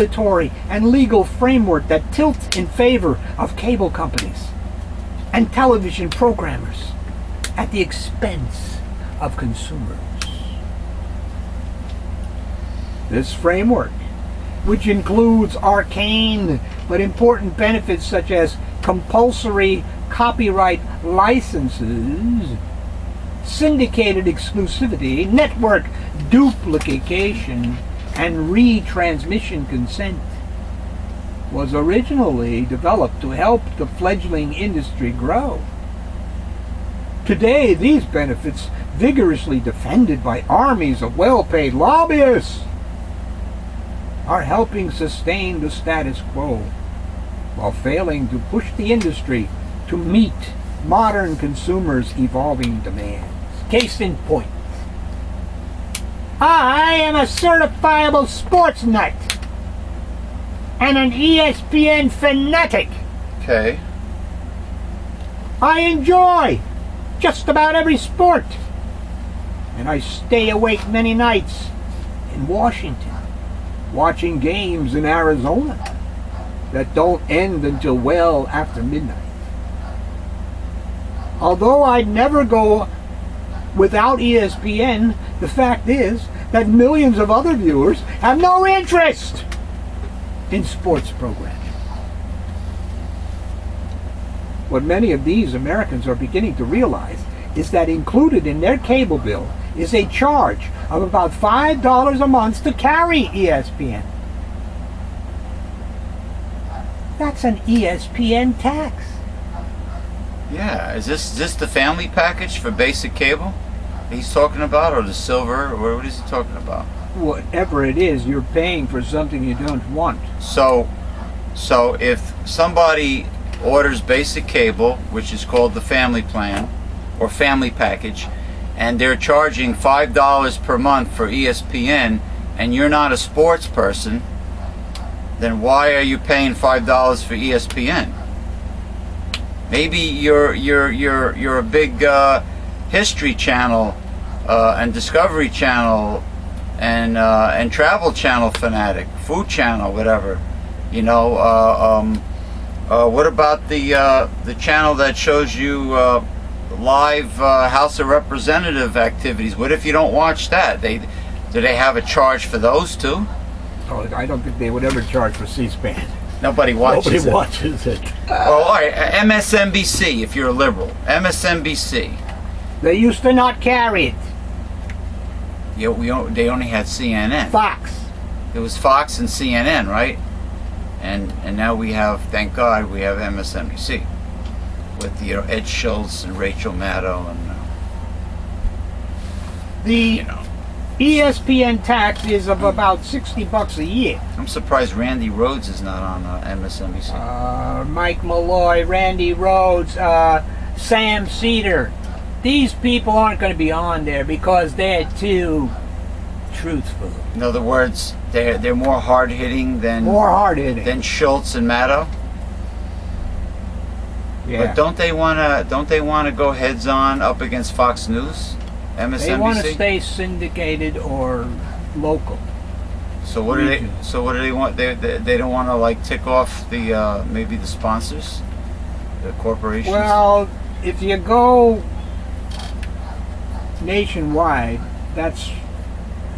regulatory and legal framework that tilt in favor of cable companies and television programmers at the expense of consumers. This framework, which includes arcane but important benefits such as compulsory copyright licenses, syndicated exclusivity, network duplication, and retransmission consent, was originally developed to help the fledgling industry grow. Today, these benefits, vigorously defended by armies of well-paid lobbyists, are helping sustain the status quo while failing to push the industry to meet modern consumers' evolving demands. Case in point, I am a certifiable sports nut and an ESPN fanatic. Okay. I enjoy just about every sport, and I stay awake many nights in Washington watching games in Arizona that don't end until well after midnight. Although I'd never go without ESPN, the fact is that millions of other viewers have no interest in sports programming. What many of these Americans are beginning to realize is that included in their cable bill is a charge of about $5 a month to carry ESPN. That's an ESPN tax. Yeah, is this the family package for basic cable he's talking about, or the silver, or what is he talking about? Whatever it is, you're paying for something you don't want. So if somebody orders basic cable, which is called the family plan or family package, and they're charging $5 per month for ESPN, and you're not a sports person, then why are you paying $5 for ESPN? Maybe you're a big History Channel and Discovery Channel and Travel Channel fanatic, Food Channel, whatever. You know, what about the channel that shows you live House of Representative activities? What if you don't watch that? Do they have a charge for those too? Oh, I don't think they would ever charge for C-SPAN. Nobody watches Nobody watches it. Oh, all right. MSNBC, if you're a liberal. MSNBC. They used to not carry it. Yeah, they only had CNN. Fox. It was Fox and CNN, right? And now we have, thank God, we have MSNBC with Ed Schultz and Rachel Maddow and the ESPN tax is of about $60 a year. I'm surprised Randy Rhoads is not on MSNBC. Mike Malloy, Randy Rhoads, Sam Cedar. These people aren't going to be on there because they're too truthful. In other words, they're more hard-hitting than Schultz and Maddow. Yeah. But don't they want to go heads on up against Fox News, MSNBC? They want to stay syndicated or local. So what do they? So what do they want? They don't want to like tick off the maybe the sponsors, the corporations. Well, if you go nationwide,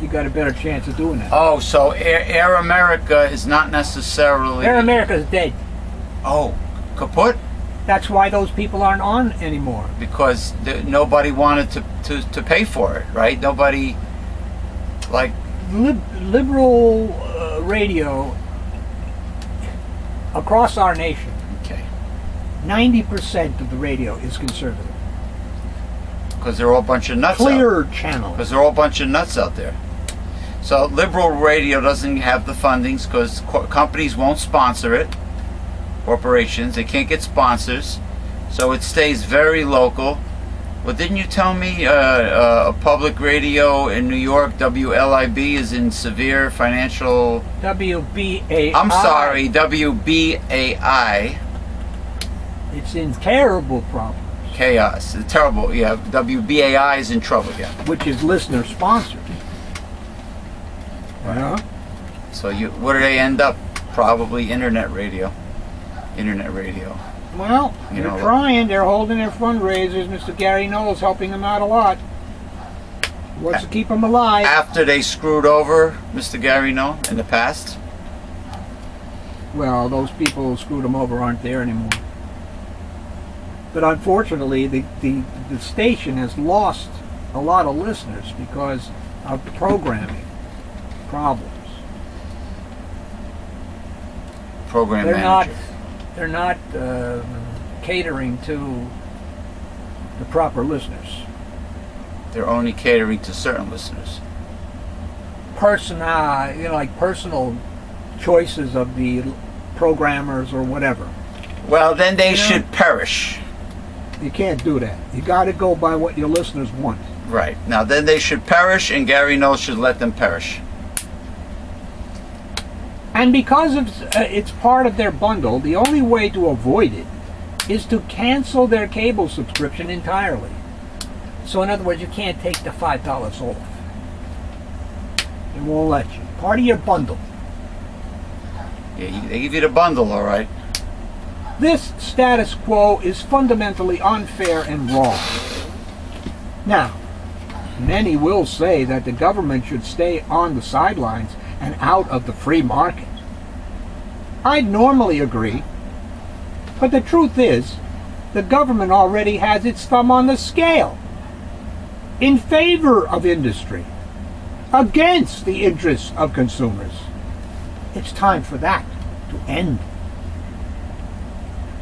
you got a better chance of doing that. Oh, so Air America is not necessarily. Air America's dead. Oh, kaput. That's why those people aren't on anymore. Because nobody wanted to pay for it, right? Nobody, like... Liberal radio across our nation, okay, 90% of the radio is conservative. Because they're all a bunch of nuts Clear channel. Because they're all a bunch of nuts out there. So liberal radio doesn't have the fundings because companies won't sponsor it. Corporations, they can't get sponsors, so it stays very local. Well, didn't you tell me a public radio in New York, WLIB, is in severe financial... WBAI. I'm sorry, WBAI. It's in terrible problems. Chaos. It's terrible. Yeah, WBAI is in trouble, yeah. Which is listener sponsored. Right. Yeah. So where do they end up? Probably internet radio. Internet radio. Well, You they're know, trying. They're holding their fundraisers. Mr. Gary Knowles helping them out a lot. Wants to keep them alive. After they screwed over Mr. Gary No in the past? Well, those people who screwed them over aren't there anymore. But unfortunately, the station has lost a lot of listeners because of programming problems. Program They're manager. they're not catering to the proper listeners. They're only catering to certain listeners. Like personal choices of the programmers or whatever. Well, then they should perish. You can't do that. You got to go by what your listeners want. Right. Now, then they should perish, and Gary Knowles should let them perish. And because it's part of their bundle, the only way to avoid it is to cancel their cable subscription entirely. So in other words, you can't take the $5 off. They won't let you. Part of your bundle. Yeah, they give you the bundle, all right. This status quo is fundamentally unfair and wrong. Now, many will say that the government should stay on the sidelines and out of the free market. I'd normally agree, but the truth is, the government already has its thumb on the scale in favor of industry, against the interests of consumers. It's time for that to end.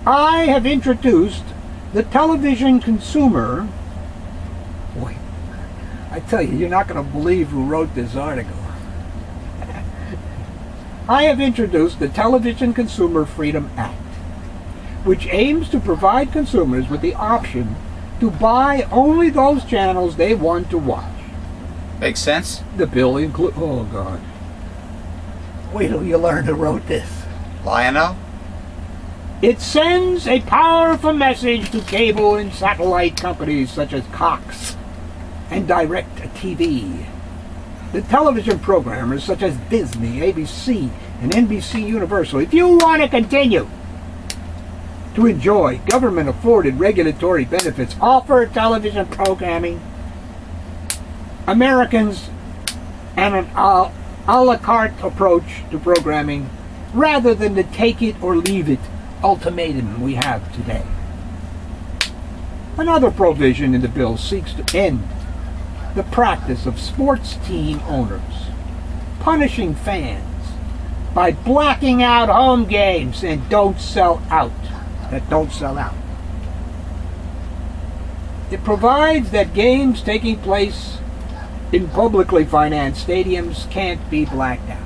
I have introduced the television consumer. Boy, I tell you, you're not going to believe who wrote this article. I have introduced the Television Consumer Freedom Act, which aims to provide consumers with the option to buy only those channels they want to watch. Makes sense? The bill includes... Oh, God. Wait till you learn who wrote this. Lionel? It sends a powerful message to cable and satellite companies such as Cox and DirecTV. The television programmers such as Disney, ABC, and NBC Universal. If you want to continue to enjoy government-afforded regulatory benefits, offer television programming, Americans, and an a la carte approach to programming, rather than the take it or leave it ultimatum we have today. Another provision in the bill seeks to end the practice of sports team owners punishing fans by blacking out home games and don't sell out. It provides that games taking place in publicly financed stadiums can't be blacked out.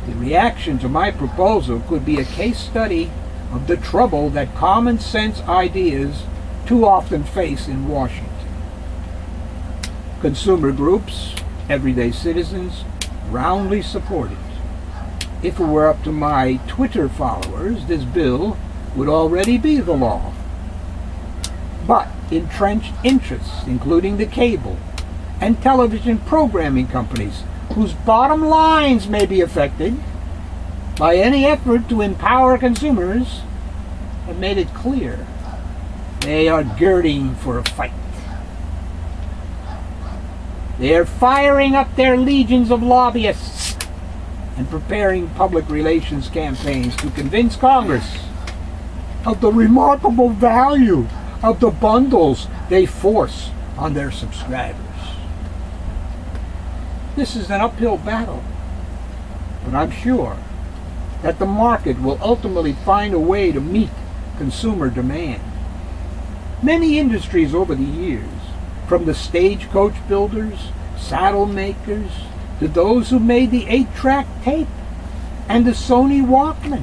The reaction to my proposal could be a case study of the trouble that common sense ideas too often face in Washington. Consumer groups, everyday citizens, roundly support it. If it were up to my Twitter followers, this bill would already be the law. But entrenched interests, including the cable and television programming companies, whose bottom lines may be affected by any effort to empower consumers, have made it clear they are girding for a fight. They are firing up their legions of lobbyists and preparing public relations campaigns to convince Congress of the remarkable value of the bundles they force on their subscribers. This is an uphill battle, but I'm sure that the market will ultimately find a way to meet consumer demand. Many industries over the years, from the stagecoach builders, saddle makers, to those who made the 8-track tape and the Sony Walkman,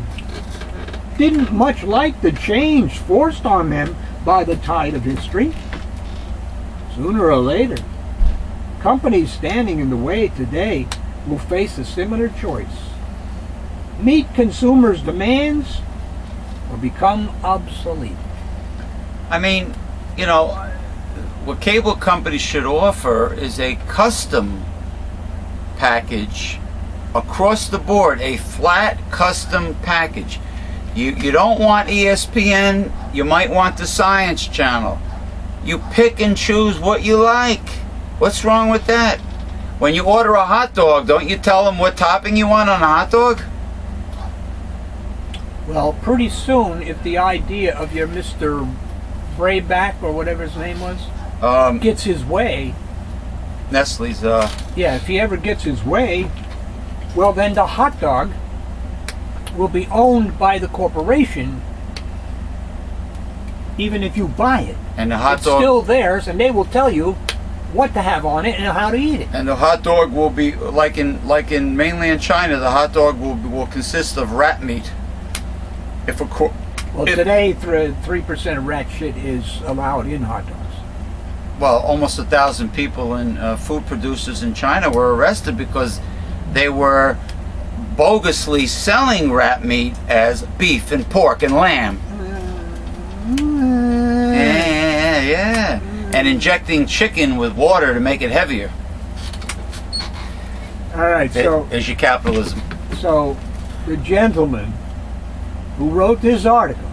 didn't much like the change forced on them by the tide of history. Sooner or later, companies standing in the way today will face a similar choice: meet consumers' demands or become obsolete. I mean, you know, what cable companies should offer is a custom package across the board, a flat custom package. You don't want ESPN, you might want the Science Channel. You pick and choose what you like. What's wrong with that? When you order a hot dog, don't you tell them what topping you want on a hot dog? Well, pretty soon, if the idea of your Mr. Brayback, or whatever his name was, gets his way... Nestle's, Yeah, if he ever gets his way, well then the hot dog will be owned by the corporation, even if you buy it. And the hot it's dog... still theirs, and they will tell you what to have on it and how to eat it. And the hot dog will be, like in mainland China, the hot dog will consist of rat meat. Today, 3% of rat shit is allowed in hot dogs. Well, almost 1,000 people and food producers in China were arrested because they were bogusly selling rat meat as beef and pork and lamb. Yeah. And injecting chicken with water to make it heavier. All right, so... There's your capitalism. So, the gentleman who wrote this article...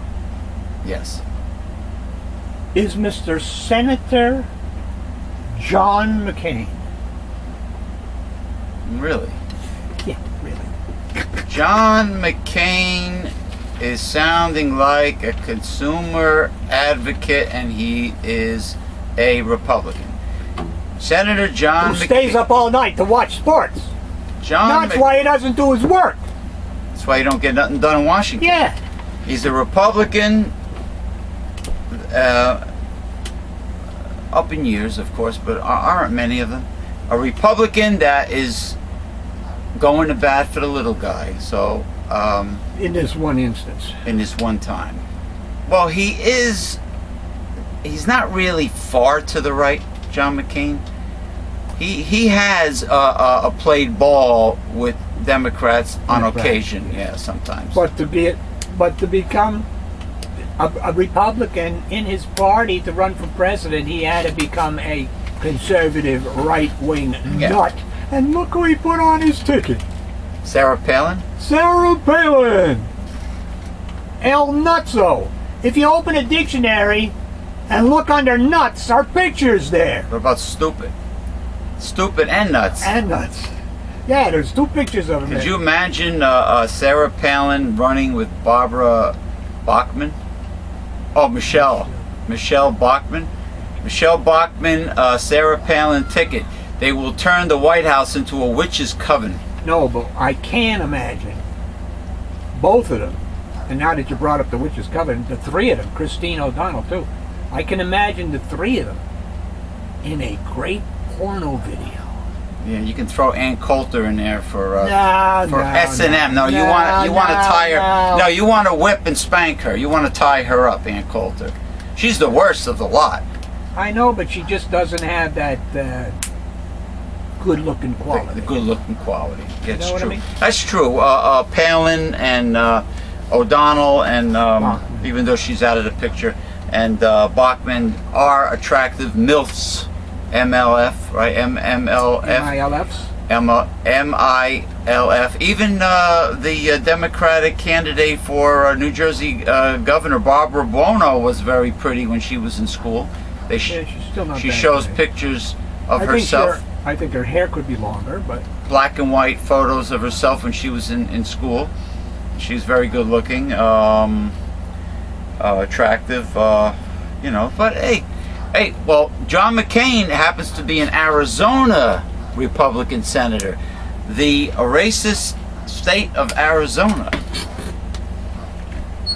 Yes. ...is Mr. Senator John McCain. Really? Yeah, really. John McCain is sounding like a consumer advocate, and he is a Republican. Senator John Who McCain stays up all night to watch sports. That's why he doesn't do his work. That's why you don't get nothing done in Washington. Yeah. He's a Republican, up in years, of course, but aren't many of them. A Republican that is going to bat for the little guy. So, in this one instance. in this one time. Well, he's not really far to the right, John McCain. He has played ball with Democrats on occasion, yeah, sometimes. But to become a Republican in his party to run for president, he had to become a conservative right-wing nut. And look who he put on his ticket. Sarah Palin? Sarah Palin. El Nutso. If you open a dictionary and look under nuts, our picture's there. What about stupid? Stupid and nuts. And nuts. Yeah, there's two pictures of him. Could you imagine Sarah Palin running with Barbara Bachmann? Oh, Michelle Bachmann. Michelle Bachmann, Sarah Palin ticket. They will turn the White House into a witch's coven. No, but I can imagine both of them. And now that you brought up the witch's coven, the three of them, Christine O'Donnell too. I can imagine the three of them in a great porno video. Yeah, you can throw Ann Coulter in there for No, S&M. No, you want to tie her. No, you want to whip and spank her. You want to tie her up, Ann Coulter. She's the worst of the lot. I know, but she just doesn't have that good-looking quality. The good-looking quality. Yeah, it's You know what true. I mean? That's true. Palin and O'Donnell, and even though she's out of the picture, and Bachmann are attractive MILFs. MLF, right? MLF. MILFs. MILF. Even the Democratic candidate for New Jersey Governor, Barbara Buono, was very pretty when she was in school. She's still not she that shows great. pictures of herself. I think her hair could be longer, but... Black and white photos of herself when she was in school. She's very good looking, attractive, you know. But hey, well, John McCain happens to be an Arizona Republican senator, the racist state of Arizona.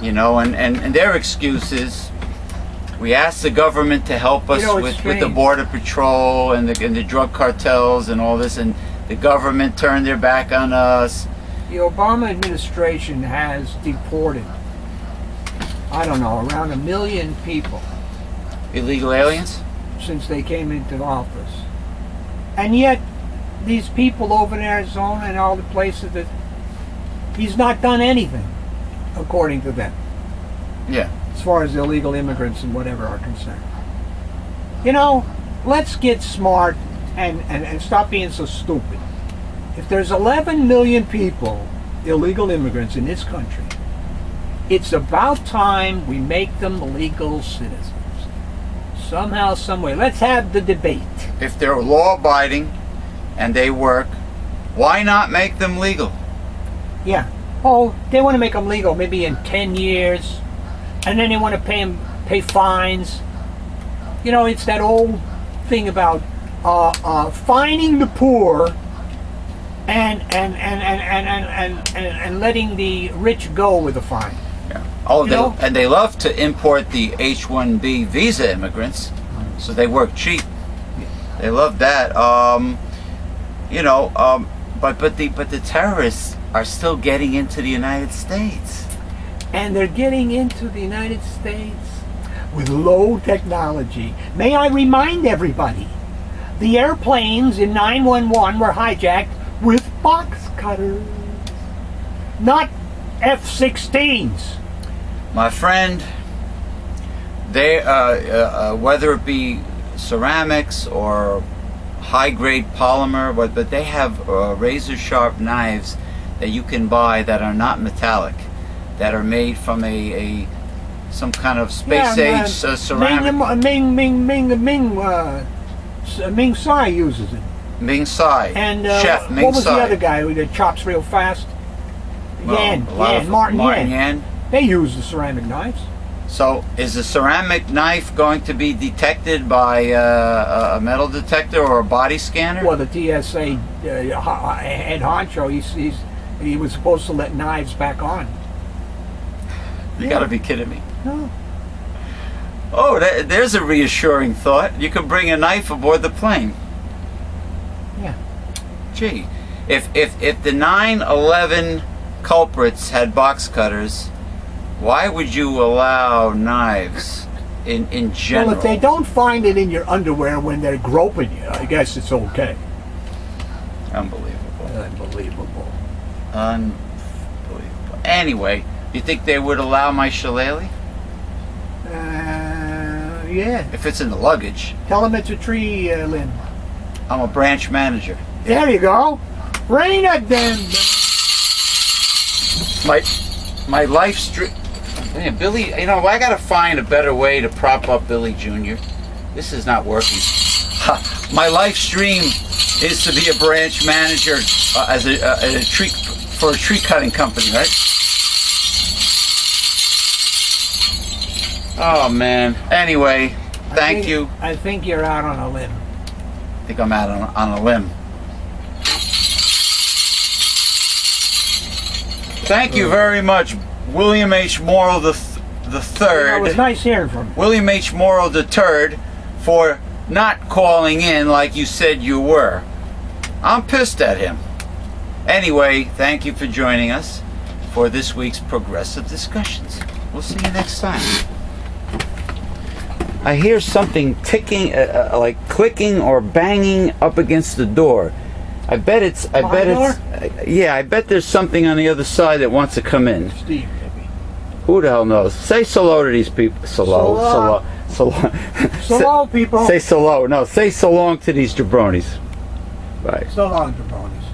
You know, and their excuse is, we asked the government to help us with the border patrol and the drug cartels and all this, and the government turned their back on us. The Obama administration has deported, I don't know, around 1 million people. Illegal aliens? Since they came into office. And yet, these people over in Arizona and all the places that he's not done anything, according to them. Yeah. As far as illegal immigrants and whatever are concerned. You know, let's get smart and stop being so stupid. If there's 11 million people, illegal immigrants in this country, it's about time we make them legal citizens. Somehow, someway. Let's have the debate. If they're law-abiding and they work, why not make them legal? Yeah. Oh, they want to make them legal maybe in 10 years, and then they want to pay fines. You know, it's that old thing about fining the poor and letting the rich go with the fine. Yeah. Oh, and they love to import the H-1B visa immigrants, so they work cheap. They love that. But the terrorists are still getting into the United States. And they're getting into the United States with low technology. May I remind everybody, the airplanes in 911 were hijacked with box cutters, not F-16s. My friend, they whether it be ceramics or high-grade polymer, but they have razor-sharp knives that you can buy that are not metallic, that are made from some kind of space-age ceramic. Ming Tsai uses it. Ming Tsai. And Chef Ming what was Tsai. the other guy who chops real fast? Martin Yan. They use the ceramic knives. So, is the ceramic knife going to be detected by a metal detector or a body scanner? Well, the TSA head honcho, he was supposed to let knives back on. You got to be kidding me. No. Oh, there's a reassuring thought. You can bring a knife aboard the plane. Yeah. Gee, if the 9/11 culprits had box cutters, why would you allow knives in general? Well, if they don't find it in your underwear when they're groping you, I guess it's okay. Unbelievable. Unbelievable. Unbelievable. Anyway, you think they would allow my shillelagh? Yeah. If it's in the luggage. Tell them it's a tree limb. I'm a branch manager. There you go. Bring it then. My life stream. Billy, I gotta find a better way to prop up Billy Jr. This is not working. My life stream is to be a branch manager as a tree cutting company, right? Oh man. Anyway, thank you. I think you're out on a limb. I think I'm out on a limb. Thank you very much, William H. Morrow the third. It was nice hearing from you. William H. Morrow the third, for not calling in like you said you were. I'm pissed at him. Anyway, thank you for joining us for this week's Progressive Discussions. We'll see you next time. I hear something ticking, like clicking or banging up against the door. I bet it's. Yeah, I bet there's something on the other side that wants to come in. Steve, maybe. Who the hell knows? Say hello to these people. Hello, So long, people. Say hello. No, say so long to these jabronis. Bye. So long, jabronis.